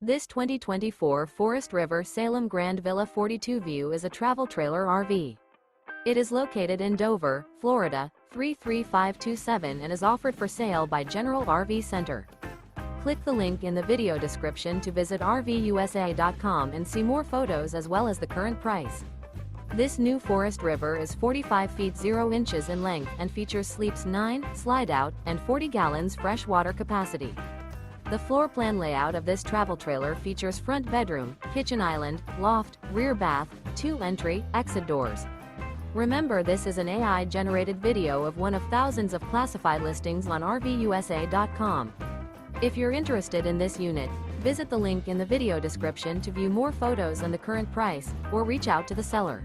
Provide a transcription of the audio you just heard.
This 2024 Forest River Salem Grand Villa 42 View is a travel trailer RV. It is located in Dover, Florida, 33527 and is offered for sale by General RV Center. Click the link in the video description to visit RVUSA.com and see more photos as well as the current price. This new Forest River is 45 feet 0 inches in length and features sleeps 9, slide-out, and 40 gallons fresh water capacity. The floor plan layout of this travel trailer features front bedroom, kitchen island, loft, rear bath, 2 entry, exit doors. Remember, this is an AI-generated video of one of thousands of classified listings on RVUSA.com. If you're interested in this unit, visit the link in the video description to view more photos and the current price, or reach out to the seller.